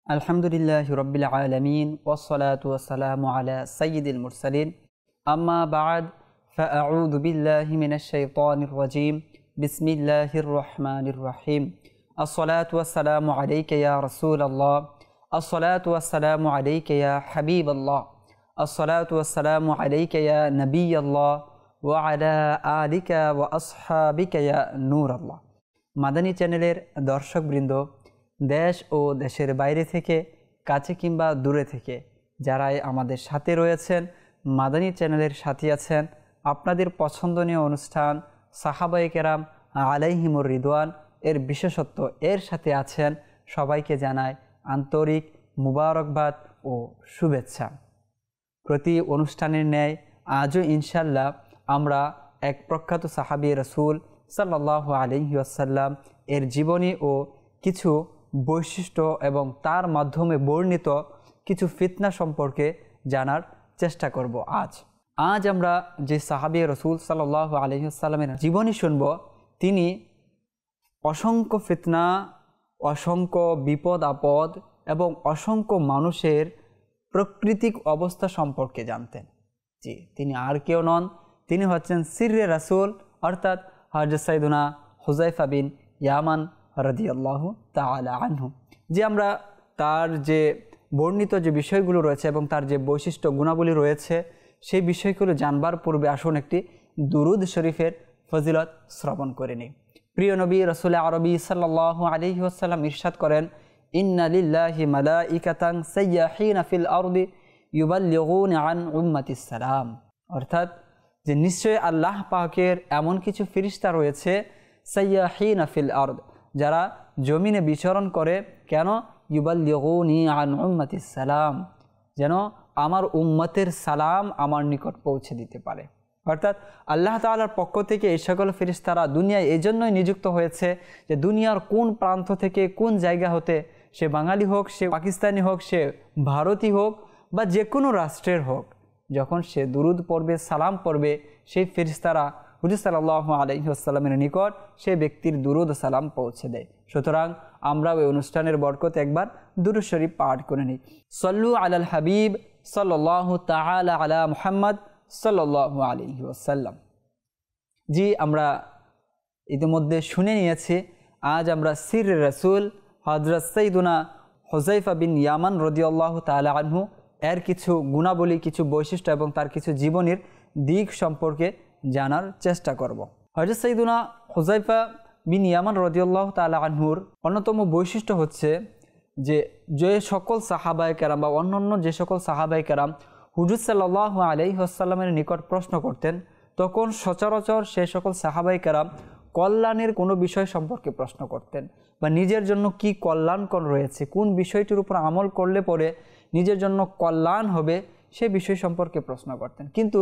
আলহামদুলিল্লাহি রাব্বিল আলামিন ওয়াসসালাতু ওয়াসসালামু আলা সাইয়্যিদিল মুরসালিন আম্মা বা'দ ফাআউযু বিল্লাহি মিনাশ শাইতানির রাজীম বিসমিল্লাহির রহমানির রহিম আসসালাতু ওয়াসসালামু আলাইকা ইয়া রাসূলাল্লাহ আসসালাতু ওয়াসসালামু আলাইকা ইয়া হাবিবাল্লাহ আসসালাতু ওয়াসসালামু আলাইকা ইয়া নবিয়াল্লাহ ওয়া আলা আলিকা ওয়া আসহাবিকা ইয়া নূরাল্লাহ। মাদানী চ্যানেলের দর্শকবৃন্দ, দেশ ও দেশের বাইরে থেকে, কাছে কিংবা দূরে থেকে যারাই আমাদের সাথে রয়েছেন, মাদানী চ্যানেলের সাথে আছেন, আপনাদের পছন্দনীয় অনুষ্ঠান সাহাবায়ে কেরাম আলাইহিমুর রিদওয়ান এর বিশেষত্ব এর সাথে আছেন, সবাইকে জানায় আন্তরিক মুবারকবাদ ও শুভেচ্ছা। প্রতি অনুষ্ঠানের ন্যায় আজও ইনশাল্লাহ আমরা এক প্রখ্যাত সাহাবী রাসূল সাল্লাল্লাহু আলাইহি ওয়াসাল্লাম এর জীবনী ও কিছু বৈশিষ্ট্য এবং তার মাধ্যমে বর্ণিত কিছু ফিতনা সম্পর্কে জানার চেষ্টা করব। আজ আমরা যে সাহাবী রাসূল সাল্লাল্লাহু আলাইহি ওয়াসাল্লামের জীবনী শুনব, তিনি অসংখ্য ফিতনা, অসংখ্য বিপদ আপদ এবং অসংখ্য মানুষের প্রাকৃতিক অবস্থা সম্পর্কে জানতেন। জি, তিনি আর কেউ নন, তিনি হচ্ছেন সিররে রাসূল অর্থাৎ হযরত সাইয়েদুনা হুযায়ফা বিন ইয়ামান রাদিয়াল্লাহু তাআলা আনহু। যে আমরা তার যে বর্ণিত যে বিষয়গুলো রয়েছে এবং তার যে বৈশিষ্ট্য গুণাবলী রয়েছে সেই বিষয়গুলো জানবার পূর্বে আসুন একটি দুরূদ শরীফের ফজিলত শ্রবণ করে নিই। প্রিয় নবী রাসূল আরবি সাল্লাল্লাহু আলাইহি ওয়াসাল্লাম ইরশাদ করেন, ইন্না লিল্লাহি মালাইকাতান সাইয়াহিনা ফিল আরদি ইউবাল্লিগুনা আন উম্মাতিস সালাম। অর্থাৎ যে নিশ্চয়ই আল্লাহ পাকের এমন কিছু ফেরেশতা রয়েছে সাইয়াহিনা ফিল আরদ, যারা জমিনে বিচরণ করে, কেন? ইউবাল্লিগুনি আন উম্মাতিস সালাম, যেন আমার উম্মতের সালাম আমার নিকট পৌঁছে দিতে পারে। অর্থাৎ আল্লাহ তাআলার পক্ষ থেকে এই সকল ফেরেশতারা দুনিয়ায় এই জন্যই নিযুক্ত হয়েছে যে দুনিয়ার কোন প্রান্ত থেকে, কোন জায়গা হতে, সে বাঙালি হোক, সে পাকিস্তানি হোক, সে ভারতী হোক বা যে কোনো রাষ্ট্রের হোক, যখন সে দুরুদ পড়বে, সালাম পড়বে, সেই ফেরেশতারা হুজুর সাল্লাল্লাহু আলাইহি ওয়াসাল্লামের নিকট সেই ব্যক্তির দুরুদ সালাম পৌঁছে দেয়। সুতরাং আমরা ওই অনুষ্ঠানের বরকতে একবার দুরূদ শরীফ পাঠ করে নিই। সল্লু আলাল হাবিব সাল্লাল্লাহু তাআলা আলা মুহাম্মদ সাল্লাল্লাহু আলাইহি ওয়াসাল্লাম। জি, আমরা ইতিমধ্যে শুনে নিয়েছি। আজ আমরা সিররে রাসূল হযরত সাইয়েদুনা হুযায়ফা বিন ইয়ামান রাদিয়াল্লাহু তাআলা আনহু এর কিছু গুণাবলী, কিছু বৈশিষ্ট্য এবং তার কিছু জীবনের দিক সম্পর্কে জানার চেষ্টা করব। হযরত সাইয়েদুনা হুযায়ফা বিন ইয়ামান রাদিয়াল্লাহু তাআলা আনহুর অন্যতম বৈশিষ্ট্য হচ্ছে যে সকল সাহাবায়ে কেরাম বা অন্যান্য যে সকল সাহাবায়ে কেরাম হুজুর সাল্লাল্লাহু আলাইহি ওয়াসাল্লামের নিকট প্রশ্ন করতেন, তখন সচরাচর সে সকল সাহাবায়ে কেরাম কল্যাণের কোনো বিষয় সম্পর্কে প্রশ্ন করতেন বা নিজের জন্য কি কল্যাণকর রয়েছে, কোন বিষয়টির উপর আমল করলে পরে নিজের জন্য কল্যাণ হবে, সে বিষয় সম্পর্কে প্রশ্ন করতেন। কিন্তু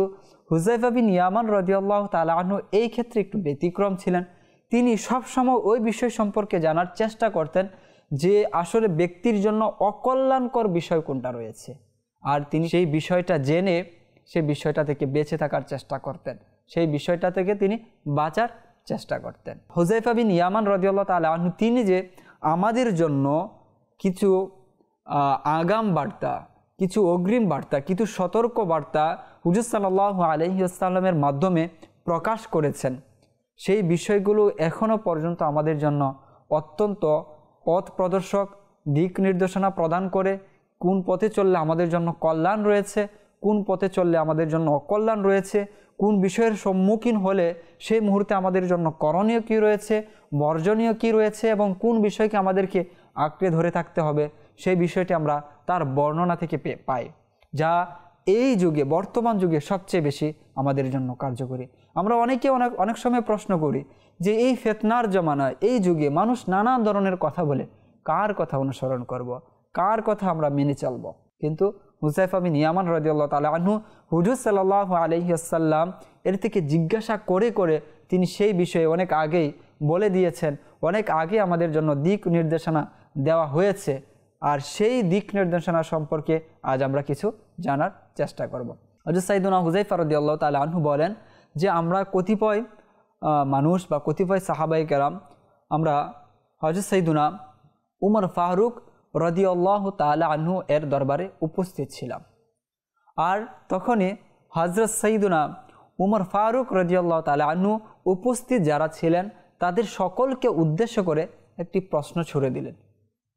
হুযায়ফা বিন ইয়ামান রাদিয়াল্লাহু তাআলা আনহু এই ক্ষেত্রে একটু ব্যতিক্রম ছিলেন। তিনি সবসময় ওই বিষয় সম্পর্কে জানার চেষ্টা করতেন যে আসলে ব্যক্তির জন্য অকল্যাণকর বিষয় কোনটা রয়েছে, আর তিনি সেই বিষয়টা জেনে সেই বিষয়টা থেকে বেঁচে থাকার চেষ্টা করতেন, সেই বিষয়টা থেকে তিনি বাঁচার চেষ্টা করতেন। হুযায়ফা বিন ইয়ামান রাদিয়াল্লাহু তাআলা আনহু তিনি যে আমাদের জন্য কিছু আগাম বার্তা, কিছু অগ্রিম বার্তা, কিছু সতর্ক বার্তা হুজুর সাল্লাল্লাহু আলাইহি ওয়াসাল্লামের মাধ্যমে প্রকাশ করেছেন, সেই বিষয়গুলো এখনও পর্যন্ত আমাদের জন্য অত্যন্ত পথ প্রদর্শক, দিক নির্দেশনা প্রদান করে, কোন পথে চললে আমাদের জন্য কল্যাণ রয়েছে, কোন পথে চললে আমাদের জন্য অকল্যাণ রয়েছে, কোন বিষয়ের সম্মুখীন হলে সেই মুহূর্তে আমাদের জন্য করণীয় কী রয়েছে, বর্জনীয় কী রয়েছে এবং কোন বিষয়কে আমাদেরকে আঁকড়ে ধরে থাকতে হবে, সেই বিষয়টি আমরা তার বর্ণনা থেকে পাই, যা এই যুগে, বর্তমান যুগে সবচেয়ে বেশি আমাদের জন্য কার্যকরী। আমরা অনেক সময় প্রশ্ন করি যে এই ফিতনার জমানায়, এই যুগে মানুষ নানান ধরনের কথা বলে, কার কথা অনুসরণ করব, কার কথা আমরা মেনে চলব? কিন্তু হুযায়ফা বিন ইয়ামান রাদিয়াল্লাহু তাআলা আনহু হুজুর সাল্লাল্লাহু আলাইহি ওয়াসাল্লাম এর থেকে জিজ্ঞাসা করে করে তিনি সেই বিষয়ে অনেক আগেই বলে দিয়েছেন, অনেক আগে আমাদের জন্য দিক নির্দেশনা দেওয়া হয়েছে, আর সেই দিক নির্দেশনা সম্পর্কে আজ আমরা কিছু জানার চেষ্টা করব। হযরত সাইয়েদুনা হুযায়ফা রাদিয়াল্লাহু তাআলা আনহু বলেন যে আমরা কতিপয় মানুষ বা কতিপয় সাহাবায়ে কেরাম আমরা হযরত সাইয়েদুনা উমর ফারুক রাদিয়াল্লাহু তাআলা আনহু এর দরবারে উপস্থিত ছিলাম। আর তখনই হযরত সাইয়্যিদুনা উমর ফারুক রাদিয়াল্লাহু তাআলা আনহু উপস্থিত যারা ছিলেন তাদের সকলকে উদ্দেশ্য করে একটি প্রশ্ন ছুড়ে দিলেন।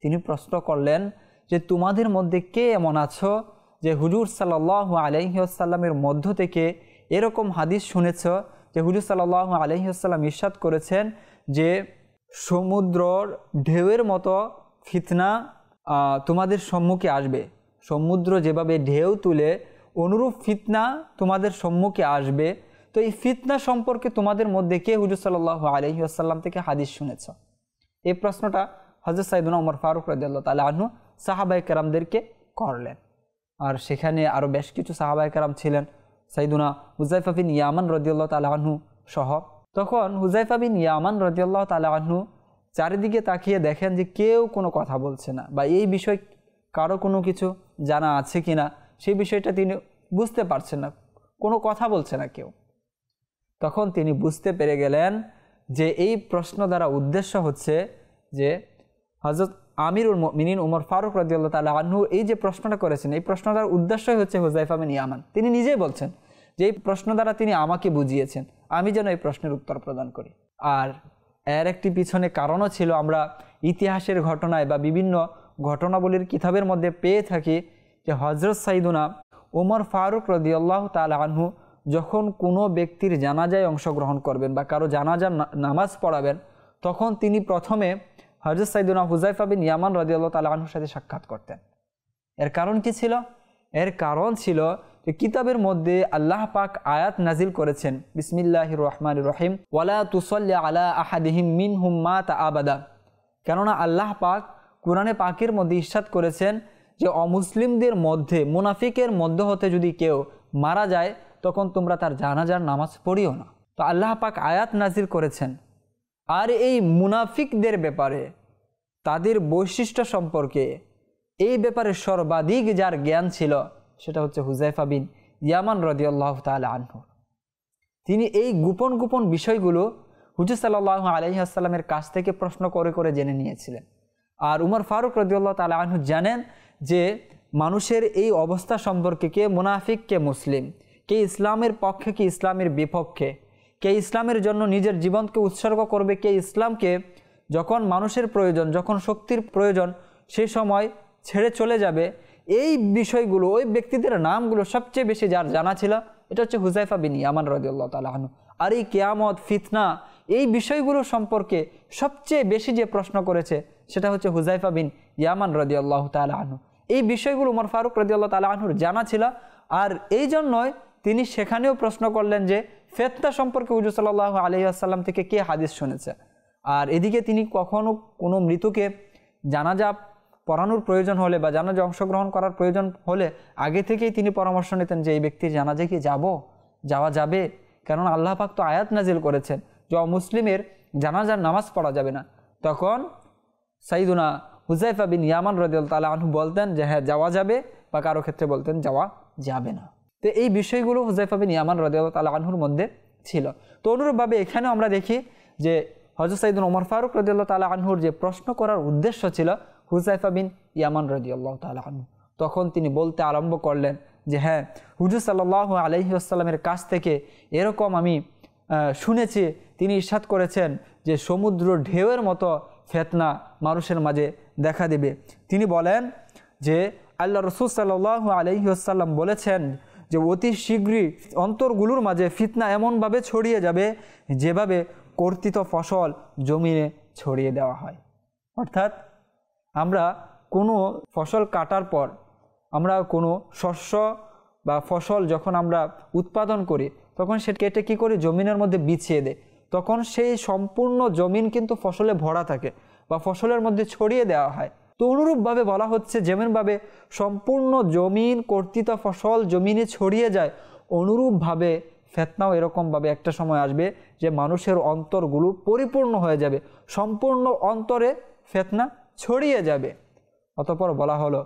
তিনি প্রশ্ন করলেন যে তোমাদের মধ্যে কে এমন আছো যে হুজুর সাল্লাল্লাহু আলাইহি ওয়াসাল্লামের মধ্য থেকে এরকম হাদিস শুনেছ যে হুজুর সাল্লাল্লাহু আলাইহি ওয়াসাল্লাম ইরশাদ করেছেন যে সমুদ্রর ঢেউয়ের মতো ফিতনা তোমাদের সম্মুখে আসবে, সমুদ্র যেভাবে ঢেউ তুলে অনুরূপ ফিতনা তোমাদের সম্মুখে আসবে। তো এই ফিতনা সম্পর্কে তোমাদের মধ্যে কে হুজুর সাল্লাল্লাহু আলাইহি ওয়াসাল্লাম থেকে হাদিস শুনেছ? এই প্রশ্নটা হযরত সাইয়্যিদুনা ওমর ফারুক রাদিয়াল্লাহু তাআলা আনহু সাহাবায়ে কেরামদেরকে করলেন। আর সেখানে আরও বেশ কিছু সাহাবায়ে কেরাম ছিলেন, সাইয়্যিদুনা হুযায়ফা বিন ইয়ামান রাদিয়াল্লাহু তাআলা আনহু সহ। তখন হুযায়ফা বিন ইয়ামান রাদিয়াল্লাহু তাআলা আনহু চারিদিকে তাকিয়ে দেখেন যে কেউ কোনো কথা বলছে না, বা এই বিষয় কারো কোনো কিছু জানা আছে কিনা সেই বিষয়টা তিনি বুঝতে পারছেন না, কোনো কথা বলছে না কেউ। তখন তিনি বুঝতে পেরে গেলেন যে এই প্রশ্ন দ্বারা উদ্দেশ্য হচ্ছে যে হযরত আমিরুল মুমিনিন উমর ফারুক রাদিয়াল্লাহু তাআলা আনহু এই যে প্রশ্নটা করেছেন, এই প্রশ্ন দ্বারা উদ্দেশ্যই হচ্ছে হুযায়ফা বিন ইয়ামান। তিনি নিজেই বলছেন যে এই প্রশ্ন দ্বারা তিনি আমাকে বুঝিয়েছেন, আমি যেন এই প্রশ্নের উত্তর প্রদান করি। আর এর একটি পিছনে কারণও ছিল, আমরা ইতিহাসের ঘটনায় বা বিভিন্ন ঘটনাবলীর কিতাবের মধ্যে পেয়ে থাকি যে হযরত সাইয়্যিদুনা উমর ফারুক রাদিয়াল্লাহু তাআলা আনহু যখন কোনো ব্যক্তির জানাজায় অংশগ্রহণ করবেন বা কারো জানাজার নামাজ পড়াবেন, তখন তিনি প্রথমে হযরত সাইয়্যিদুনা হুযায়ফা বিন ইয়ামান রাদিয়াল্লাহু তাআলা আনহুর সাথে সাক্ষাৎ করতেন। এর কারণ কি ছিল? এর কারণ ছিল যে কিতাবের মধ্যে আল্লাহ পাক আয়াত নাজিল করেছেন, বিসমিল্লাহির রহমানির রহিম, ওয়ালা তুসাল্লি আলা আহাদিহিম মিনহুম মাতা আবাদা। কেননা আল্লাহ পাক কোরআনে পাকের মধ্যে ইরশাদ করেছেন যে অমুসলিমদের মধ্যে, মুনাফিকের মধ্যে হতে যদি কেউ মারা যায় তখন তোমরা তার জানাজার নামাজ পড়িও না। তো আল্লাহ পাক আয়াত নাজিল করেছেন। আর এই মুনাফিকদের ব্যাপারে, তাদের বৈশিষ্ট্য সম্পর্কে, এই ব্যাপারে সর্বাধিক যার জ্ঞান ছিল সেটা হচ্ছে হুযায়ফা বিন ইয়ামান রাদিয়াল্লাহু তাআলা আনহু। তিনি এই গোপন গোপন বিষয়গুলো হুজুর সাল্লাল্লাহু আলাইহি ওয়াসাল্লামের কাছ থেকে প্রশ্ন করে করে জেনে নিয়েছিলেন। আর উমর ফারুক রাদিয়াল্লাহু তাআলা আনহু জানেন যে মানুষের এই অবস্থা সম্পর্কে, কে মুনাফিক কে মুসলিম, কে ইসলামের পক্ষে কে ইসলামের বিপক্ষে, কে ইসলামের জন্য নিজের জীবনকে উৎসর্গ করবে, কে ইসলামকে যখন মানুষের প্রয়োজন, যখন শক্তির প্রয়োজন সেই সময় ছেড়ে চলে যাবে। এই বিষয়গুলো, ওই ব্যক্তিদের নামগুলো সবচেয়ে বেশি যার জানা ছিল এটা হচ্ছে হুযায়ফা বিন ইয়ামান রাদিয়াল্লাহু তাআলা আনহু। আর এই কিয়ামত, ফিতনা, এই বিষয়গুলো সম্পর্কে সবচেয়ে বেশি যে প্রশ্ন করেছে সেটা হচ্ছে হুযায়ফা বিন ইয়ামান রাদিয়াল্লাহু তাআলা আনহু। এই বিষয়গুলো উমর ফারুক রাদিয়াল্লাহু তাআলা আনহুর জানা ছিল। আর এই জন্যই তিনি সেখানেও প্রশ্ন করলেন যে ফিতনা সম্পর্কে হুজুর সাল্লাল্লাহু আলাইহি ওয়াসাল্লাম থেকে কে হাদিস শুনেছে। আর এদিকে তিনি কখনো কোনো মৃতকে জানাজা পড়ানোর প্রয়োজন হলে বা জানাজা অংশগ্রহণ করার প্রয়োজন হলে আগে থেকেই তিনি পরামর্শ নিতেন যে এই ব্যক্তির জানাজায় কি যাওয়া যাবে। কেননা আল্লাহ পাক তো আয়াত নাজিল করেছেন যে মুসলিমের জানাজার নামাজ পড়া যাবে না। তখন সাইয়্যিদুনা হুযায়ফা বিন ইয়ামান রাদিয়াল্লাহু তাআলা আনহু বলতেন যে হ্যাঁ যাওয়া যাবে, বা কারো ক্ষেত্রে বলতেন যাওয়া যাবে না। তো এই বিষয়গুলো হুযায়ফা বিন ইয়ামান রাদিয়াল্লাহু তাআলা আনহুর মধ্যে ছিল। তো অনুরূপভাবে এখানেও আমরা দেখি যে হযরত সাইয়্যিদুনা ওমর ফারুক রাদিয়াল্লাহু তাআলা আনহুর যে প্রশ্ন করার উদ্দেশ্য ছিল হুযায়ফা বিন ইয়ামান রাদিয়াল্লাহু তাআলা আনহু, তখন তিনি বলতে আরম্ভ করলেন যে হ্যাঁ হুজুর সাল্লাল্লাহু আলাইহি ওয়াসাল্লামের কাছ থেকে এরকম আমি শুনেছি, তিনি ইরশাদ করেছেন যে সমুদ্র ঢেউয়ের মতো ফিতনা মানুষের মাঝে দেখা দেবে। তিনি বলেন যে আল্লাহ রাসূল সাল্লাল্লাহু আলাইহি ওয়াসাল্লাম বলেছেন যে অতি শীঘ্রই অন্তরগুলোর মাঝে ফিতনা এমনভাবে ছড়িয়ে যাবে যেভাবে কর্তিত ফসল জমিনে ছড়িয়ে দেওয়া হয়। অর্থাৎ আমরা কোনো ফসল কাটার পর, আমরা কোনো শস্য বা ফসল যখন আমরা উৎপাদন করি তখন সেটা কেটে কী করি, জমিনের মধ্যে বিছিয়ে দেয়। তখন সেই সম্পূর্ণ জমিন কিন্তু ফসলে ভরা থাকে বা ফসলের মধ্যে ছড়িয়ে দেওয়া হয়। তো অনুরূপভাবে বলা হচ্ছে যেমনভাবে সম্পূর্ণ জমিন, কর্তিত ফসল জমিনে ছড়িয়ে যায়, অনুরূপভাবে ফিতনাও এরকমভাবে একটা সময় আসবে যে মানুষের অন্তরগুলো পরিপূর্ণ হয়ে যাবে, সম্পূর্ণ অন্তরে ফিতনা ছড়িয়ে যাবে। অতঃপর বলা হলো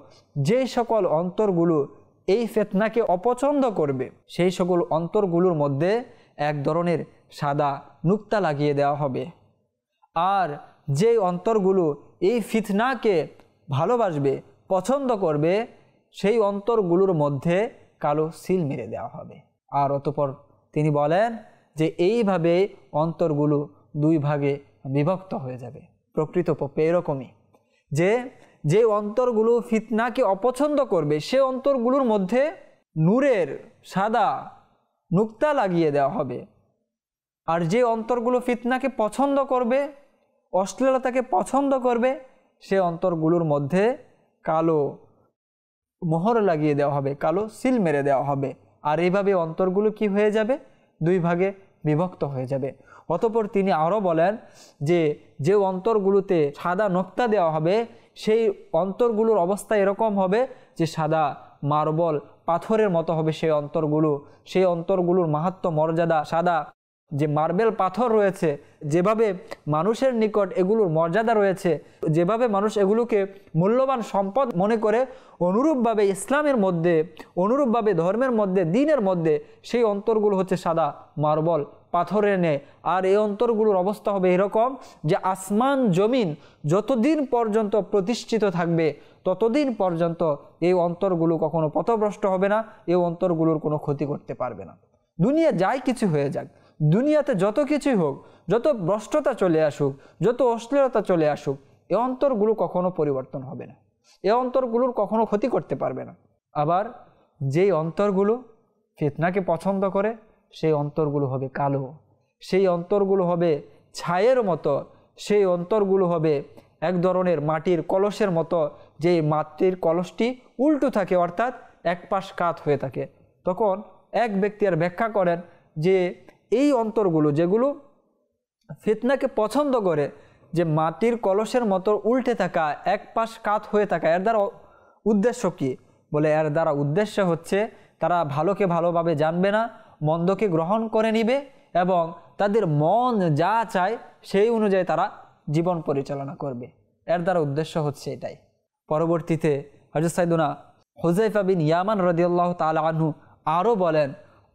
যে সকল অন্তরগুলো এই ফিতনাকে অপছন্দ করবে সেই সকল অন্তরগুলোর মধ্যে এক ধরনের সাদা নুক্তা লাগিয়ে দেওয়া হবে। আর যে অন্তরগুলো এই ফিতনাকে ভালোবাসবে, পছন্দ করবে, সেই অন্তরগুলোর মধ্যে কালো সিল মেরে দেওয়া হবে। আর অতঃপর তিনি বলেন যে এইভাবে অন্তরগুলো দুই ভাগে বিভক্ত হয়ে যাবে। প্রকৃতপক্ষে এরকমই যে অন্তরগুলো ফিতনাকে অপছন্দ করবে সে অন্তরগুলোর মধ্যে নূরের সাদা নুক্তা লাগিয়ে দেওয়া হবে। আর যে অন্তরগুলো ফিতনাকে পছন্দ করবে, অশ্লীলতাকে পছন্দ করবে, সে অন্তরগুলোর মধ্যে কালো মোহর লাগিয়ে দেওয়া হবে, কালো সিল মেরে দেওয়া হবে। আর এইভাবে অন্তরগুলো কি হয়ে যাবে? দুই ভাগে বিভক্ত হয়ে যাবে। অতঃপর তিনি আরও বলেন যে অন্তরগুলোতে সাদা নোক্তা দেওয়া হবে সেই অন্তরগুলোর অবস্থা এরকম হবে যে সাদা মার্বল পাথরের মতো হবে সেই অন্তরগুলোর মাহাত্ম্য মর্যাদা সাদা যে মার্বেল পাথর রয়েছে, যেভাবে মানুষের নিকট এগুলোর মর্যাদা রয়েছে, যেভাবে মানুষ এগুলোকে মূল্যবান সম্পদ মনে করে, অনুরূপভাবে ইসলামের মধ্যে, অনুরূপভাবে ধর্মের মধ্যে, দ্বীনের মধ্যে সেই অন্তরগুলো হচ্ছে সাদা মার্বল পাথরের ন্যায়। আর এই অন্তরগুলোর অবস্থা হবে এরকম যে আসমান জমিন যতদিন পর্যন্ত প্রতিষ্ঠিত থাকবে ততদিন পর্যন্ত এই অন্তরগুলো কখনো পথভ্রষ্ট হবে না, এই অন্তরগুলোর কোনো ক্ষতি করতে পারবে না। দুনিয়া যাই কিছু হয়ে যাক, দুনিয়াতে যত কিছুই হোক, যত ভ্রষ্টতা চলে আসুক, যত অশ্লীলতা চলে আসুক, এই অন্তরগুলো কখনো পরিবর্তন হবে না, এই অন্তরগুলোর কখনো ক্ষতি করতে পারবে না। আবার যেই অন্তরগুলো ফিতনাকে পছন্দ করে সেই অন্তরগুলো হবে কালো, সেই অন্তরগুলো হবে ছায়ের মতো, সেই অন্তরগুলো হবে এক ধরনের মাটির কলসের মতো, যে মাটির কলসটি উল্টো থাকে, অর্থাৎ এক পাশ কাত হয়ে থাকে। তখন এক ব্যক্তি আর ব্যাখ্যা করেন যে এই অন্তরগুলো যেগুলো ফিতনাকে পছন্দ করে, যে মাটির কলসের মতো উল্টে থাকা, এক পাশ কাত হয়ে থাকা, এর দ্বারা উদ্দেশ্য কি? বলে এর দ্বারা উদ্দেশ্য হচ্ছে তারা ভালোকে ভালোভাবে জানবে না, মন্দকে গ্রহণ করে নিবে এবং তাদের মন যা চায় সেই অনুযায়ী তারা জীবন পরিচালনা করবে। এর দ্বারা উদ্দেশ্য হচ্ছে এটাই। পরবর্তীতে হযরত সাইয়েদনা হুযায়ফা বিন ইয়ামান রাদিয়াল্লাহু তাআলা আনহু আরও বলেন,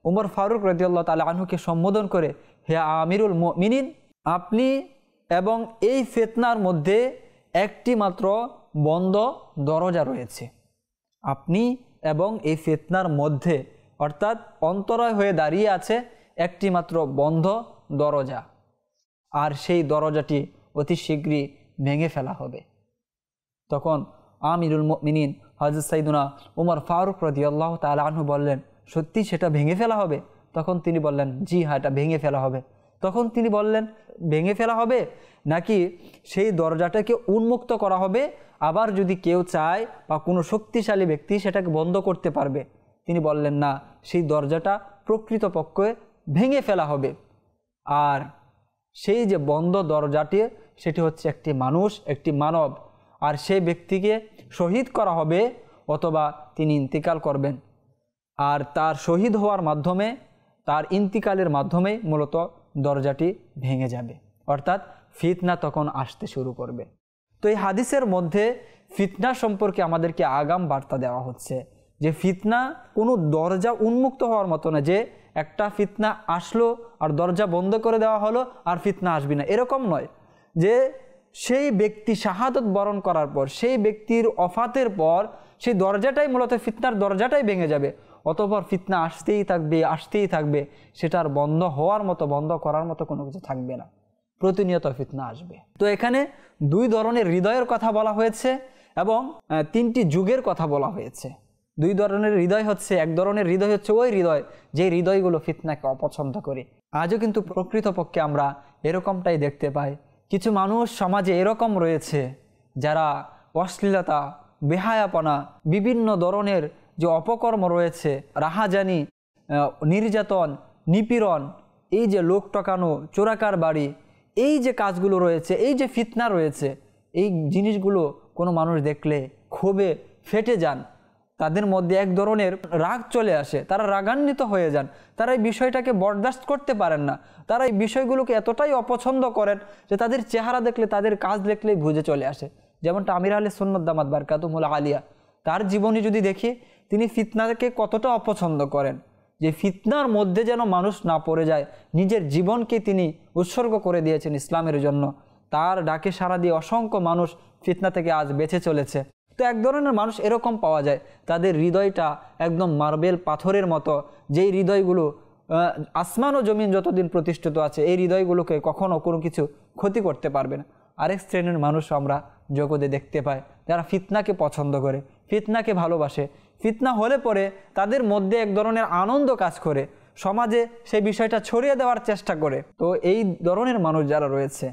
ওমর ফারুক রাদিয়াল্লাহু তাআলা আনহুকে সম্বোধন করে, হে আমিরুল মুমিনিন, আপনি এবং এই ফিতনার মধ্যে একটি মাত্র বন্ধ দরজা রয়েছে। আপনি এবং এই ফিতনার মধ্যে, অর্থাৎ অন্তরায় হয়ে দাঁড়িয়ে আছে একটি মাত্র বন্ধ দরজা, আর সেই দরজাটি অতি শীঘ্রই ভেঙে ফেলা হবে। তখন আমিরুল মুমিনিন হযরত সাইয়েদনা ওমর ফারুক রাদিয়াল্লাহু তাআলা আনহু বললেন, সত্যি সেটা ভেঙে ফেলা হবে? তখন তিনি বললেন, জি হ্যাঁ, এটা ভেঙে ফেলা হবে। তখন তিনি বললেন, ভেঙে ফেলা হবে নাকি সেই দরজাটাকে উন্মুক্ত করা হবে, আবার যদি কেউ চায় বা কোনো শক্তিশালী ব্যক্তি সেটাকে বন্ধ করতে পারবে? তিনি বললেন, না, সেই দরজাটা প্রকৃতপক্ষে ভেঙে ফেলা হবে। আর সেই যে বন্ধ দরজাটি সেটি হচ্ছে একটি মানুষ, একটি মানব, আর সেই ব্যক্তিকে শহীদ করা হবে অথবা তিনি ইন্তিকাল করবেন। আর তার শহীদ হওয়ার মাধ্যমে, তার ইন্তিকালের মাধ্যমে মূলত দরজাটি ভেঙে যাবে, অর্থাৎ ফিতনা তখন আসতে শুরু করবে। তো এই হাদিসের মধ্যে ফিতনা সম্পর্কে আমাদেরকে আগাম বার্তা দেওয়া হচ্ছে যে ফিতনা কোনো দরজা উন্মুক্ত হওয়ার মতো না, যে একটা ফিতনা আসলো আর দরজা বন্ধ করে দেওয়া হলো আর ফিতনা আসবে না, এরকম নয়। যে সেই ব্যক্তি শাহাদত বরণ করার পর, সেই ব্যক্তির ওফাতের পর সেই দরজাটাই মূলত ফিতনার দরজাটাই ভেঙে যাবে, অতঃপর ফিতনা আসতেই থাকবে, আসতেই থাকবে, সেটার বন্ধ হওয়ার মতো, বন্ধ করার মতো কোনো কিছু থাকবে না, প্রতিনিয়ত ফিতনা আসবে। তো এখানে দুই ধরনের হৃদয়ের কথা বলা হয়েছে এবং তিনটি যুগের কথা বলা হয়েছে। দুই ধরনের হৃদয় হচ্ছে, এক ধরনের হৃদয় হচ্ছে ওই হৃদয় যে হৃদয়গুলো ফিতনাকে অপছন্দ করে। আজও কিন্তু প্রকৃতপক্ষে আমরা এরকমটাই দেখতে পাই। কিছু মানুষ সমাজে এরকম রয়েছে যারা অশ্লীলতা, বেহায়াপনা, বিভিন্ন ধরনের যে অপকর্ম রয়েছে, রাহাজানি, নির্যাতন, নিপীড়ন, এই যে লোক ঠকানো, চোরাকার বাড়ি, এই যে কাজগুলো রয়েছে, এই যে ফিতনা রয়েছে, এই জিনিসগুলো কোনো মানুষ দেখলে ক্ষোভে ফেটে যান, তাদের মধ্যে এক ধরনের রাগ চলে আসে, তারা রাগান্বিত হয়ে যান, তারা এই বিষয়টাকে বরদাস্ত করতে পারেন না, তারা এই বিষয়গুলোকে এতটাই অপছন্দ করেন যে তাদের চেহারা দেখলে, তাদের কাজ দেখলেই বুঝে চলে আসে। যেমনটা আমির আহলে সুন্নাত দামাত বারকাতুহুল আলিয়া, তার জীবনী যদি দেখি, তিনি ফিতনাকে কতটা অপছন্দ করেন, যে ফিতনার মধ্যে যেন মানুষ না পড়ে যায়, নিজের জীবনকে তিনি উৎসর্গ করে দিয়েছেন ইসলামের জন্য। তার ডাকে সাড়া দিয়ে অসংখ্য মানুষ ফিতনা থেকে আজ বেঁচে চলেছে। তো এক ধরনের মানুষ এরকম পাওয়া যায়, তাদের হৃদয়টা একদম মার্বেল পাথরের মতো, যেই হৃদয়গুলো আসমান ও জমিন যতদিন প্রতিষ্ঠিত আছে এই হৃদয়গুলোকে কখনো কোনো কিছু ক্ষতি করতে পারবে না। আরেক শ্রেণীর মানুষ আমরা জগতে দেখতে পাই যারা ফিতনাকে পছন্দ করে, ফিতনাকে ভালোবাসে। ফিতনা হলে পরে তাদের মধ্যে এক ধরনের আনন্দ কাজ করে, সমাজে সেই বিষয়টা ছড়িয়ে দেওয়ার চেষ্টা করে। তো এই ধরনের মানুষ যারা রয়েছে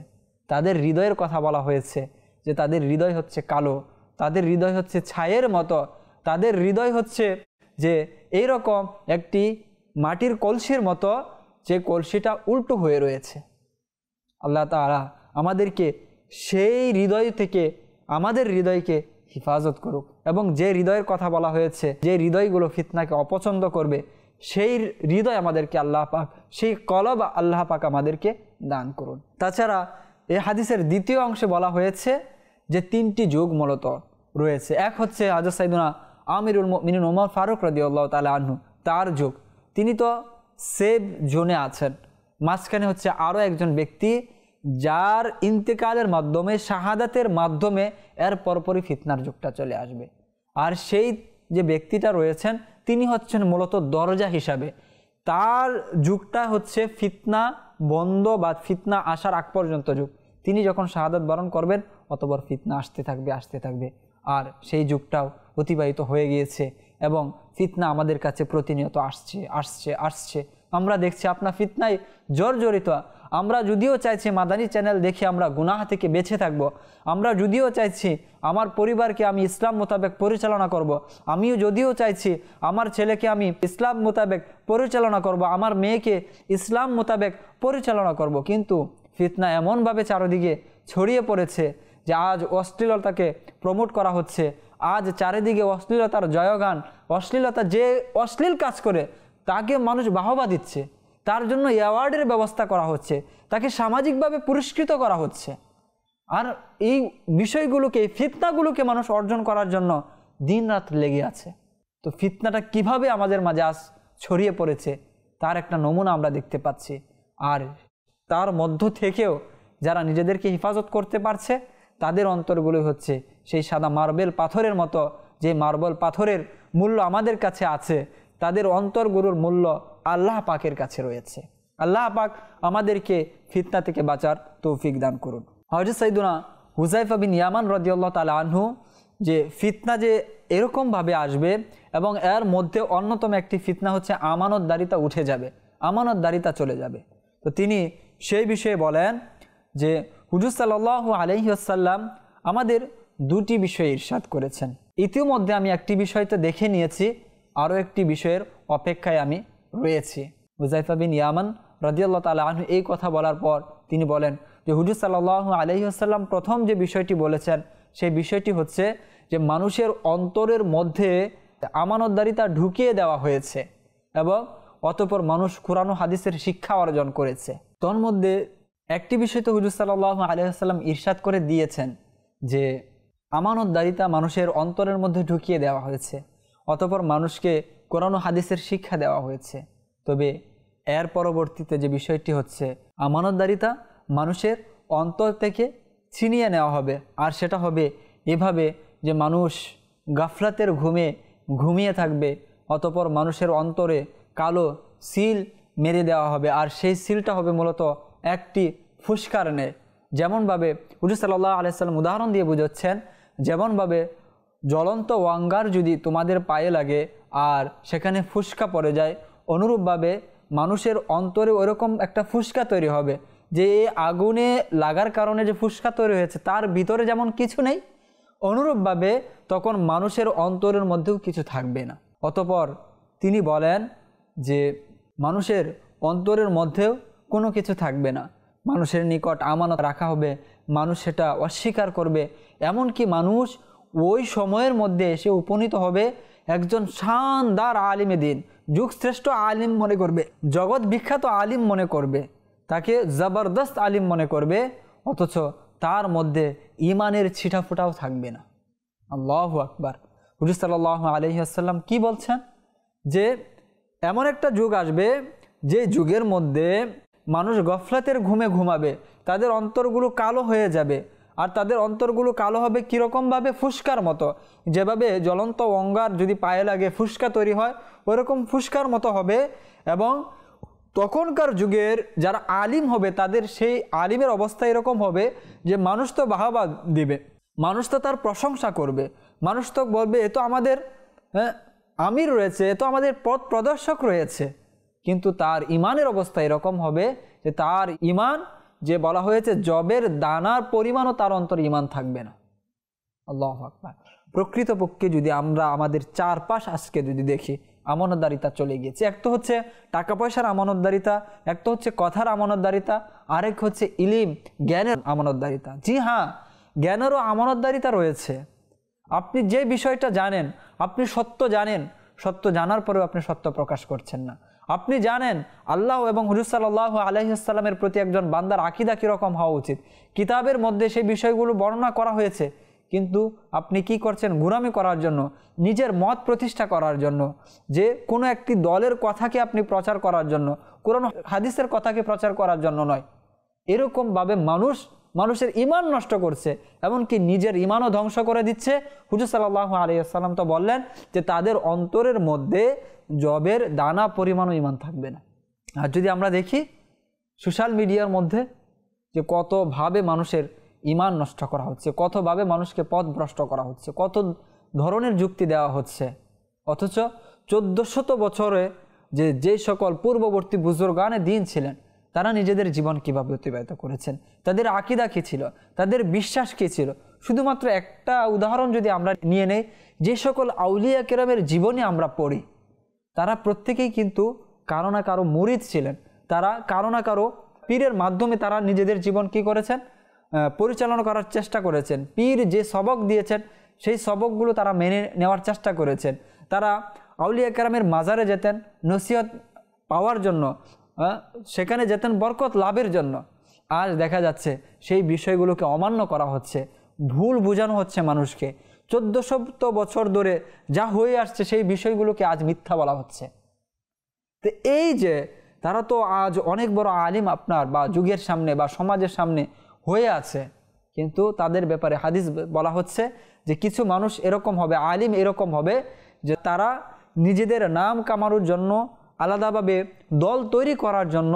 তাদের হৃদয়ের কথা বলা হয়েছে যে তাদের হৃদয় হচ্ছে কালো, তাদের হৃদয় হচ্ছে ছায়ের মতো, তাদের হৃদয় হচ্ছে যে এইরকম একটি মাটির কলসির মতো, যে কলসিটা উল্টো হয়ে রয়েছে। আল্লাহ তাআলা আমাদেরকে সেই হৃদয় থেকে আমাদের হৃদয়কে হিফাজত করুক, এবং যে হৃদয়ের কথা বলা হয়েছে, যে হৃদয়গুলো ফিতনাকে অপছন্দ করবে, সেই হৃদয় আমাদেরকে আল্লাহ পাক, সেই কলব আল্লাহ পাক আমাদেরকে দান করুন। তাছাড়া এই হাদিসের দ্বিতীয় অংশে বলা হয়েছে যে 3টি যুগ মূলত রয়েছে। এক হচ্ছে হযরত সাইয়েদুনা আমিরুল মুমিনিন ওমর ফারুক রাদিয়াল্লাহু তাআলা আনহু, তার যুগ। তিনি তো সেভ জোনে আছেন। মাঝখানে হচ্ছে আরও একজন ব্যক্তি যার ইন্তেকালের মাধ্যমে, শাহাদাতের মাধ্যমে এর পরপরই ফিতনার যুগটা চলে আসবে। আর সেই যে ব্যক্তিটা রয়েছেন তিনি হচ্ছেন মূলত দরজা হিসাবে। তার যুগটা হচ্ছে ফিতনা বন্ধ বা ফিতনা আসার আগ পর্যন্ত যুগ। তিনি যখন শাহাদাত বরণ করবেন অতবার ফিতনা আসতে থাকবে, আসতে থাকবে। আর সেই যুগটাও অতিবাহিত হয়ে গিয়েছে এবং ফিতনা আমাদের কাছে প্রতিনিয়ত আসছে, আসছে, আসছে। আমরা দেখছি আপনার ফিতনায় জর্জরিত। আমরা যদিও চাইছি মাদানী চ্যানেল দেখে আমরা গুনাহ থেকে বেঁচে থাকব, আমরা যদিও চাইছি আমার পরিবারকে আমি ইসলাম মোতাবেক পরিচালনা করব, আমিও যদিও চাইছি আমার ছেলেকে আমি ইসলাম মোতাবেক পরিচালনা করব, আমার মেয়েকে ইসলাম মোতাবেক পরিচালনা করব, কিন্তু ফিতনা এমনভাবে চারিদিকে ছড়িয়ে পড়েছে যে আজ অশ্লীলতাকে প্রমোট করা হচ্ছে, আজ চারিদিকে অশ্লীলতার জয়গান, অশ্লীলতা যে অশ্লীল কাজ করে তাকে মানুষ বাহবা দিচ্ছে, তার জন্য অ্যাওয়ার্ডের ব্যবস্থা করা হচ্ছে, তাকে সামাজিকভাবে পুরস্কৃত করা হচ্ছে। আর এই বিষয়গুলোকে, ফিতনাগুলোকে মানুষ অর্জন করার জন্য দিন রাত লেগে আছে। তো ফিতনাটা কিভাবে আমাদের মাঝে আজ ছড়িয়ে পড়েছে তার একটা নমুনা আমরা দেখতে পাচ্ছি। আর তার মধ্য থেকেও যারা নিজেদেরকে হেফাজত করতে পারছে তাদের অন্তরগুলো হচ্ছে সেই সাদা মার্বেল পাথরের মতো, যে মার্বেল পাথরের মূল্য আমাদের কাছে আছে, তাদের অন্তরগুলোর মূল্য আল্লাহ পাকের কাছে রয়েছে। আল্লাহ পাক আমাদেরকে ফিতনা থেকে বাঁচার তৌফিক দান করুন। হযরত সাইয়েদুনা হুযায়ফা বিন ইয়ামান রাদিয়াল্লাহু তাআলা আনহু, যে ফিতনা যে এরকমভাবে আসবে এবং এর মধ্যে অন্যতম একটি ফিতনা হচ্ছে আমানতদারিতা উঠে যাবে, আমানতদারিতা চলে যাবে। তো তিনি সেই বিষয়ে বলেন যে হুজুর সাল্লাল্লাহু আলাইহি ওয়াসাল্লাম আমাদের 2টি বিষয় ইরশাদ করেছেন। ইতিমধ্যে আমি একটি বিষয় তো দেখে নিয়েছি, আরও একটি বিষয়ের অপেক্ষায় আমি রয়েছি। হুযায়ফা বিন ইয়ামান রাদিয়াল্লাহু তাআলা আনহু এই কথা বলার পর তিনি বলেন যে হুজুর সাল্লাল্লাহু আলাইহি ওয়াসাল্লাম প্রথম যে বিষয়টি বলেছেন সেই বিষয়টি হচ্ছে যে মানুষের অন্তরের মধ্যে আমানতদারিতা ঢুকিয়ে দেওয়া হয়েছে এবং অতঃপর মানুষ কুরআন ও হাদিসের শিক্ষা অর্জন করেছে। তোর মধ্যে একটি বিষয় তো হুজুর সাল্লাল্লাহু আলাইহি ওয়াসাল্লাম ইরশাদ করে দিয়েছেন যে আমানতদারিতা মানুষের অন্তরের মধ্যে ঢুকিয়ে দেওয়া হয়েছে, অতঃপর মানুষকে কুরআন ও হাদিসের শিক্ষা দেওয়া হয়েছে। তবে এর পরবর্তীতে যে বিষয়টি হচ্ছে আমানতদারিতা মানুষের অন্তর থেকে ছিনিয়ে নেওয়া হবে। আর সেটা হবে এভাবে যে মানুষ গাফলাতের ঘুমে ঘুমিয়ে থাকবে, অতঃপর মানুষের অন্তরে কালো সিল মেরে দেওয়া হবে। আর সেই সিলটা হবে মূলত একটি ফুসকার ন্যায়। যেমনভাবে হুজুর সাল্লাল্লাহু আলাইহি ওয়াসাল্লাম উদাহরণ দিয়ে বুঝাচ্ছেন, যেমনভাবে জ্বলন্ত ওয়াঙ্গার যদি তোমাদের পায়ে লাগে আর সেখানে ফুসকা পড়ে যায়, অনুরূপভাবে মানুষের অন্তরে ওইরকম একটা ফুসকা তৈরি হবে যে আগুনে লাগার কারণে যে ফুসকা তৈরি হয়েছে তার ভিতরে যেমন কিছু নেই, অনুরূপভাবে তখন মানুষের অন্তরের মধ্যেও কিছু থাকবে না। অতঃপর তিনি বলেন যে মানুষের অন্তরের মধ্যেও কোনো কিছু থাকবে না, মানুষের নিকট আমানত রাখা হবে, মানুষ সেটা অস্বীকার করবে। এমনকি মানুষ ওই সময়ের মধ্যে এসে উপনীত হবে একজন শানদার আলিমে দিন, যুগশ্রেষ্ঠ আলিম মনে করবে, জগৎ বিখ্যাত আলিম মনে করবে, তাকে জবরদস্ত আলিম মনে করবে, অথচ তার মধ্যে ইমানের ছিটাফোঁটাও থাকবে না। আল্লাহু আকবার। হুজুর সাল্লাল্লাহু আলাইহি ওয়াসাল্লাম কি বলছেন যে এমন একটা যুগ আসবে যে যুগের মধ্যে মানুষ গফলাতের ঘুমে ঘুমাবে, তাদের অন্তরগুলো কালো হয়ে যাবে আর তাদের অন্তরগুলো কালো হবে কীরকমভাবে? ফুসকার মতো। যেভাবে জ্বলন্ত অঙ্গার যদি পায়ে লাগে ফুসকা তৈরি হয়, ওইরকম ফুসকার মতো হবে। এবং তখনকার যুগের যারা আলিম হবে তাদের সেই আলিমের অবস্থা এরকম হবে যে মানুষ তো বাহবা দিবে, মানুষ তো তার প্রশংসা করবে, মানুষ তো বলবে এ তো আমাদের আমির রয়েছে, এ তো আমাদের পথ প্রদর্শক রয়েছে। কিন্তু তার ইমানের অবস্থা এরকম হবে যে তার ইমান, যে বলা হয়েছে জবের দানার পরিমাণও তার অন্তর ইমান থাকবে না। আল্লাহু আকবার। প্রকৃতপক্ষে যদি আমরা আমাদের চারপাশ আজকে যদি দেখি, আমানতদারিতা চলে গিয়েছে। এক তো হচ্ছে টাকা পয়সার আমানতদারিতা, এক তো হচ্ছে কথার আমানতদারিতা, আরেক হচ্ছে ইলিম জ্ঞানের আমানতদারিতা। জি হ্যাঁ, জ্ঞানেরও আমানতদারিতা রয়েছে। আপনি যে বিষয়টা জানেন, আপনি সত্য জানেন, সত্য জানার পরেও আপনি সত্য প্রকাশ করছেন না। আপনি জানেন আল্লাহ এবং হুজুর সাল্লাল্লাহু আলাইহি ওয়াসাল্লামের প্রতি একজন বান্দার আকীদা কীরকম হওয়া উচিত, কিতাবের মধ্যে সেই বিষয়গুলো বর্ণনা করা হয়েছে, কিন্তু আপনি কি করছেন? গোলামি করার জন্য, নিজের মত প্রতিষ্ঠা করার জন্য, যে কোনো একটি দলের কথাকে আপনি প্রচার করার জন্য, কোরআন হাদিসের কথাকে প্রচার করার জন্য নয়। এরকমভাবে মানুষের ইমান নষ্ট করছে, এমনকি নিজের ইমানও ধ্বংস করে দিচ্ছে। হুজুর সাল্লাল্লাহু আলাইহি ওয়াসাল্লাম তো বললেন যে তাদের অন্তরের মধ্যে জবের দানা পরিমাণও ইমান থাকবে না। আর যদি আমরা দেখি সোশ্যাল মিডিয়ার মধ্যে যে কতভাবে মানুষের ইমান নষ্ট করা হচ্ছে, কতভাবে মানুষকে পথভ্রষ্ট করা হচ্ছে, কত ধরনের যুক্তি দেওয়া হচ্ছে, অথচ 1400 বছরে যে সকল পূর্ববর্তী বুজুর্গানে দিন ছিলেন তারা নিজেদের জীবন কিভাবে অতিবাহিত করেছেন, তাদের আকীদা কী ছিল, তাদের বিশ্বাস কী ছিল। শুধুমাত্র একটা উদাহরণ যদি আমরা নিয়ে নেই, যে সকল আউলিয়া কেরামের জীবনী আমরা পড়ি, তারা প্রত্যেকেই কিন্তু কারো না কারো মুরিদ ছিলেন। তারা কারো না কারো পীরের মাধ্যমে তারা নিজেদের জীবন কি করেছেন? পরিচালনা করার চেষ্টা করেছেন। পীর যে সবক দিয়েছেন সেই সবকগুলো তারা মেনে নেওয়ার চেষ্টা করেছেন। তারা আউলিয়া কেরামের মাজারে যেতেন নসিহত পাওয়ার জন্য, সেখানে যেতেন বরকত লাভের জন্য। আজ দেখা যাচ্ছে সেই বিষয়গুলোকে অমান্য করা হচ্ছে, ভুল বোঝানো হচ্ছে মানুষকে। 1400 বছর ধরে যা হয়ে আসছে সেই বিষয়গুলোকে আজ মিথ্যা বলা হচ্ছে। তো এই যে তারা তো আজ অনেক বড় আলিম আপনার বা যুগের সামনে বা সমাজের সামনে হয়ে আছে, কিন্তু তাদের ব্যাপারে হাদিস বলা হচ্ছে যে কিছু মানুষ এরকম হবে, আলিম এরকম হবে যে তারা নিজেদের নাম কামানোর জন্য, আলাদাভাবে দল তৈরি করার জন্য,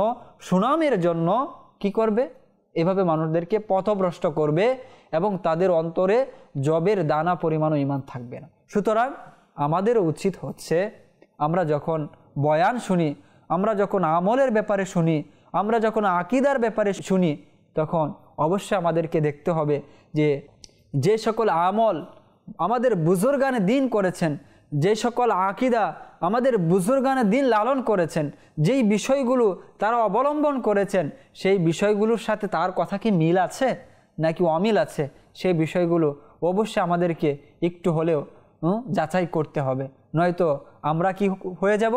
সুনামের জন্য কি করবে? এভাবে মানুষদেরকে পথভ্রষ্ট করবে এবং তাদের অন্তরে জবের দানা পরিমাণও ইমান থাকবে না। সুতরাং আমাদের উচিত হচ্ছে আমরা যখন বয়ান শুনি, আমরা যখন আমলের ব্যাপারে শুনি, আমরা যখন আকীদার ব্যাপারে শুনি, তখন অবশ্যই আমাদেরকে দেখতে হবে যে সকল আমল আমাদের বুজুর্গানে দিন করেছেন, যে সকল আকীদা আমাদের বুজুর্গানে দিন লালন করেছেন, যেই বিষয়গুলো তারা অবলম্বন করেছেন, সেই বিষয়গুলোর সাথে তার কথা কি মিল আছে নাকি অমিল আছে, সেই বিষয়গুলো অবশ্যই আমাদেরকে একটু হলেও যাচাই করতে হবে। নয়তো আমরা কি হয়ে যাব?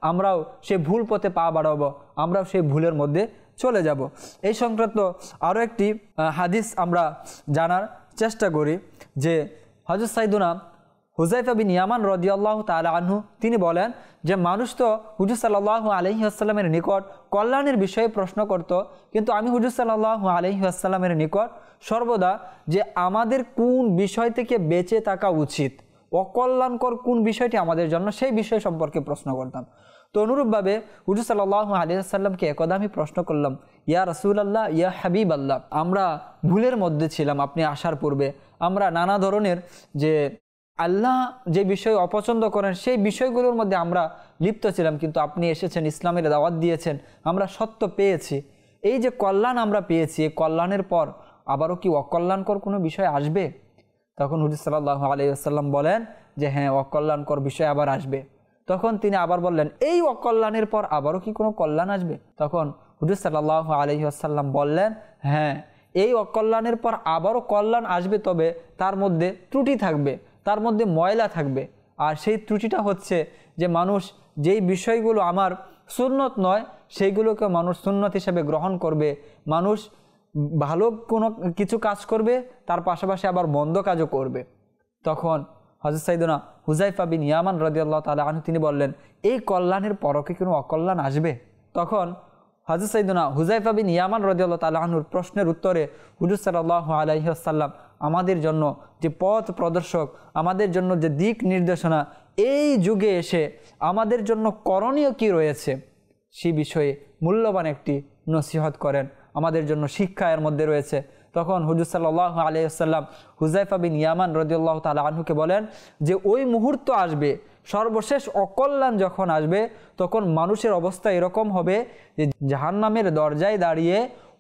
আমরাও সে ভুল পথে পা বাড়াবো, আমরাও সেই ভুলের মধ্যে চলে যাব। এই সংক্রান্ত আরও একটি হাদিস আমরা জানার চেষ্টা করি যে হযরত সাইয়্যিদুনা হুযায়ফা বিন ইয়ামান রাদিয়াল্লাহু তাআলা আনহু তিনি বলেন যে মানুষ তো হুজুর সাল্লাল্লাহু আলাইহি ওয়াসাল্লামের নিকট কল্যাণের বিষয়ে প্রশ্ন করত, কিন্তু আমি হুজুর সাল্লাল্লাহু আলাইহি ওয়াসাল্লামের নিকট সর্বদা যে আমাদের কোন বিষয় থেকে বেঁচে থাকা উচিত, অকল্যাণকর কোন বিষয়টি আমাদের জন্য, সেই বিষয় সম্পর্কে প্রশ্ন করতাম। তো অনুরূপভাবে হুজুর সাল্লাল্লাহু আলাইহি ওয়াসাল্লামকে একদা আমি প্রশ্ন করলাম, ইয়া রাসূলুল্লাহ, ইয়া হাবিবাল্লাহ, আমরা ভুলের মধ্যে ছিলাম আপনি আসার পূর্বে, আমরা নানা ধরনের যে আল্লাহ যে বিষয় অপছন্দ করেন সেই বিষয়গুলোর মধ্যে আমরা লিপ্ত ছিলাম, কিন্তু আপনি এসেছেন, ইসলামের দাওয়াত দিয়েছেন, আমরা সত্য পেয়েছি। এই যে কল্যাণ আমরা পেয়েছি, এই কল্যাণের পর আবারও কি অকল্যাণকর কোনো বিষয় আসবে? তখন হুজুর সাল্লাল্লাহু আলাইহি ওয়াসাল্লাম বলেন যে হ্যাঁ, অকল্যাণকর বিষয় আবার আসবে। তখন তিনি আবার বললেন, এই অকল্যাণের পর আবারও কি কোনো কল্যাণ আসবে? তখন হুজুর সাল্লাল্লাহু আলাইহি ওয়াসাল্লাম বললেন, হ্যাঁ, এই অকল্যাণের পর আবারও কল্যাণ আসবে, তবে তার মধ্যে ত্রুটি থাকবে, তার মধ্যে ময়লা থাকবে। আর সেই ত্রুটিটা হচ্ছে যে মানুষ যেই বিষয়গুলো আমার সুন্নত নয় সেইগুলোকে মানুষ সুন্নত হিসেবে গ্রহণ করবে, মানুষ ভালো কোনো কিছু কাজ করবে, তার পাশাপাশি আবার মন্দ কাজও করবে। তখন হযরত সাইয়্যিদুনা হুযায়ফা বিন ইয়ামান রাদিয়াল্লাহু তাআলা আনহু তিনি বললেন, এই কল্যাণের পরও কি কোনো অকল্যাণ আসবে? তখন হযরত সাইয়েদনা হুযায়ফা বিন ইয়ামান রাদিয়াল্লাহু তাআলা আনহুর প্রশ্নের উত্তরে হুজুর সাল্লাল্লাহু আলাইহি ওয়াসাল্লাম আমাদের জন্য যে পথ প্রদর্শক, আমাদের জন্য যে দিক নির্দেশনা, এই যুগে এসে আমাদের জন্য করণীয় কি রয়েছে সেই বিষয়ে মূল্যবান একটি নসিহত করেন, আমাদের জন্য শিক্ষা এর মধ্যে রয়েছে। তখন হুজুর সাল্লাল্লাহু আলাইহি ওয়াসাল্লাম হুযায়ফা বিন ইয়ামান রাদিয়াল্লাহু তাআলা আনহুকে বলেন যে ওই মুহূর্ত আসবে, সর্বশেষ অকল্যাণ যখন আসবে, তখন মানুষের অবস্থা এরকম হবে যে জাহান্নামের দরজায় দাঁড়িয়ে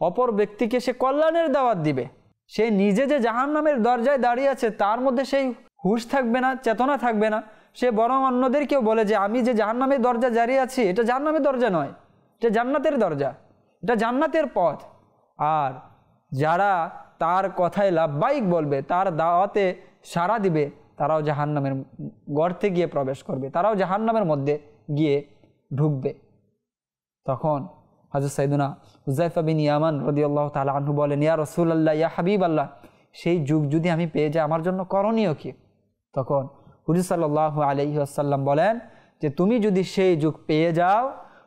অপর ব্যক্তিকে সে কল্যাণের দাওয়াত দিবে। সে নিজে যে জাহান্নামের দরজায় দাঁড়িয়ে আছে তার মধ্যে সেই হুঁশ থাকবে না, চেতনা থাকবে না। সে বরং অন্যদেরকেও বলে যে আমি যে জাহান্নামের দরজা দাঁড়িয়ে আছি, এটা জাহান্নামের দরজা নয়, এটা জান্নাতের দরজা, এটা জান্নাতের পথ। আর যারা তার কথায় লাব্বাইক বলবে, তার দাওয়াতে সাড়া দিবে, তারাও জাহান্নামের গর্তে গিয়ে প্রবেশ করবে, তারাও জাহান্নামের মধ্যে গিয়ে ঢুকবে। তখন হযরত সাইয়েদনা হুযায়ফা বিন ইয়ামান রাদিয়াল্লাহু তাআলা আনহু বলেন, ইয়া রাসূলুল্লাহ, ইয়া হাবিবাল্লাহ, সেই যুগ যদি আমি পেয়ে যাই আমার জন্য করণীয় কি? তখন হুজুর সাল্লাল্লাহু আলাইহি ওয়াসাল্লাম বলেন যে তুমি যদি সেই যুগ পেয়ে যাও,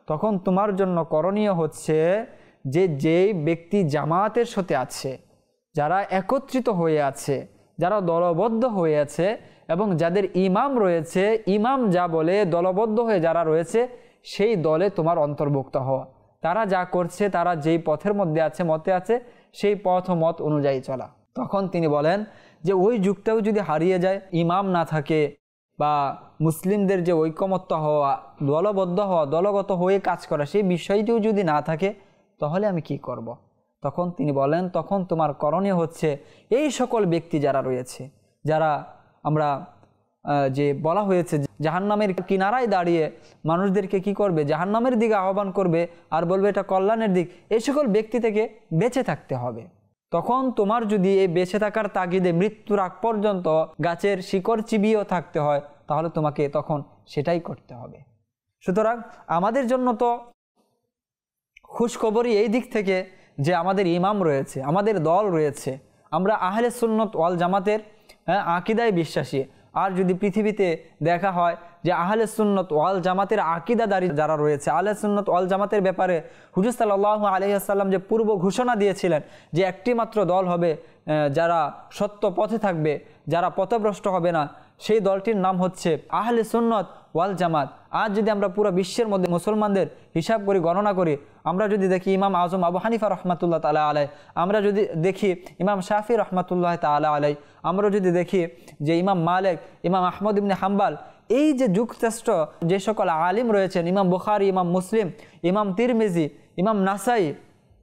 তখন তোমার জন্য করণীয় হচ্ছে যে যেই ব্যক্তি জামাতের সাথে আছে, যারা একত্রিত হয়ে আছে, যারা দলবদ্ধ হয়ে আছে এবং যাদের ইমাম রয়েছে, ইমাম যা বলে দলবদ্ধ হয়ে যারা রয়েছে সেই দলে তোমার অন্তর্ভুক্ত হওয়া। তারা যা করছে, তারা যেই পথের মধ্যে আছে, মতে আছে, সেই পথ ও মত অনুযায়ী চলা। তখন তিনি বলেন যে ওই যুগটাও যদি হারিয়ে যায়, ইমাম না থাকে বা মুসলিমদের যে ঐকমত্য হওয়া, দলবদ্ধ হওয়া, দলগত হয়ে কাজ করা, সেই বিষয়টিও যদি না থাকে, তাহলে আমি কি করব। তখন তিনি বলেন তখন তোমার করণীয় হচ্ছে এই সকল ব্যক্তি যারা রয়েছে, যারা আমরা যে বলা হয়েছে জাহান্নামের কিনারায় দাঁড়িয়ে মানুষদেরকে কি করবে, জাহান্নামের দিকে আহ্বান করবে আর বলবে এটা কল্যাণের দিক, এই সকল ব্যক্তি থেকে বেঁচে থাকতে হবে। তখন তোমার যদি এই বেঁচে থাকার তাগিদে মৃত্যুর আগ পর্যন্ত গাছের শিকড় চিবিয়েও থাকতে হয়, তাহলে তোমাকে তখন সেটাই করতে হবে। সুতরাং আমাদের জন্য তো খুশখবরই এই দিক থেকে যে আমাদের ইমাম রয়েছে, আমাদের দল রয়েছে, আমরা আহলে সুন্নত ওয়াল জামাতের আকীদায় বিশ্বাসী। আর যদি পৃথিবীতে দেখা হয় যে আহলে সুন্নত ওয়াল জামাতের আকীদাদারী যারা রয়েছে, আহলে সুন্নত ওয়াল জামাতের ব্যাপারে হুজুর সাল্লাল্লাহু আলাইহি ওয়াসাল্লাম যে পূর্ব ঘোষণা দিয়েছিলেন যে একটি মাত্র দল হবে যারা সত্য পথে থাকবে, যারা পথভ্রষ্ট হবে না, সেই দলটির নাম হচ্ছে আহলে সুন্নত ওয়াল জামাত। আজ যদি আমরা পুরো বিশ্বের মধ্যে মুসলমানদের হিসাব করি, গণনা করি, আমরা যদি দেখি ইমাম আজম আবু হানিফা রহমাতুল্লাহ তাআলা আলাই, আমরা যদি দেখি ইমাম শাফি রহমাতুল্লাহ তাআলা আলাই, আমরা যদি দেখি যে ইমাম মালিক, ইমাম আহমদ ইবনে হাম্বাল, এই যে যুগশ্রেষ্ঠ যে সকল আলিম রয়েছেন, ইমাম বুখারী, ইমাম মুসলিম, ইমাম তিরমিজি, ইমাম নাসাই,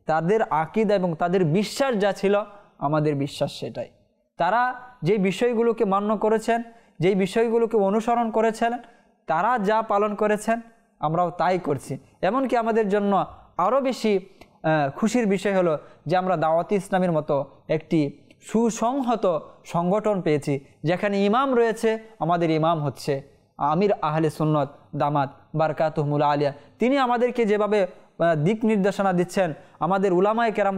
তাদের আকীদা এবং তাদের বিশ্বাস যা ছিল, আমাদের বিশ্বাস সেটাই। তারা যে বিষয়গুলোকে মান্য করেছেন, যেই বিষয়গুলোকে অনুসরণ করেছেন, তারা যা পালন করেছেন আমরাও তাই করছি। এমনকি আমাদের জন্য আরও বেশি খুশির বিষয় হলো যে আমরা দাওয়াতি ইসলামের মতো একটি সুসংহত সংগঠন পেয়েছি, যেখানে ইমাম রয়েছে, আমাদের ইমাম হচ্ছে আমির আহলে সুন্নত দামাত বারকাতুহুমুল আলিয়া। তিনি আমাদেরকে যেভাবে দিক নির্দেশনা দিচ্ছেন, আমাদের উলামায়ে কেরাম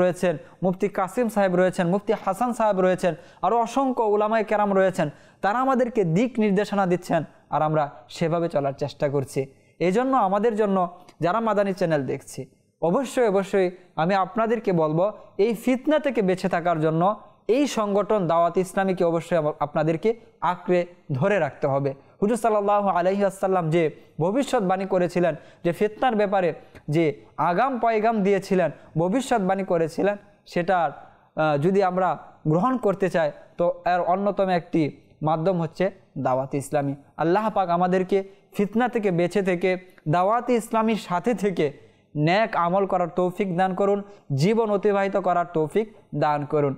রয়েছেন, মুফতি কাসিম সাহেব রয়েছেন, মুফতি হাসান সাহেব রয়েছেন, আরও অসংখ্য উলামায়ে কেরাম রয়েছেন, তারা আমাদেরকে দিক নির্দেশনা দিচ্ছেন আর আমরা সেভাবে চলার চেষ্টা করছি। এই জন্য আমাদের জন্য যারা মাদানী চ্যানেল দেখছি, অবশ্যই অবশ্যই আমি আপনাদেরকে বলবো এই ফিতনা থেকে বেঁচে থাকার জন্য এই সংগঠন দাওয়াত ইসলামীকে অবশ্যই আপনাদেরকে আঁকড়ে ধরে রাখতে হবে। হুজুর সাল্লাল্লাহু আলাইহি ওয়াসাল্লাম যে ভবিষ্যৎবাণী করেছিলেন, যে ফিতনার ব্যাপারে যে আগাম পয়গাম দিয়েছিলেন, ভবিষ্যৎবাণী করেছিলেন, সেটার যদি আমরা গ্রহণ করতে চাই তো এর অন্যতম একটি মাধ্যম হচ্ছে দাওয়াতি ইসলামী। আল্লাহ পাক আমাদেরকে ফিতনা থেকে বেঁচে থেকে দাওয়াতি ইসলামীর সাথে থেকে নেক আমল করার তৌফিক দান করুন, জীবন অতিবাহিত করার তৌফিক দান করুন।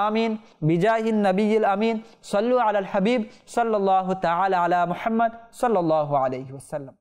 আমিন বিজাহিন নবিয়িল আমিন। সাল্লু আলাল হাবিব সাল্লাল্লাহু তাআলা আলা মুহাম্মদ সাল্লাল্লাহু আলাইহি ওয়াসাল্লাম।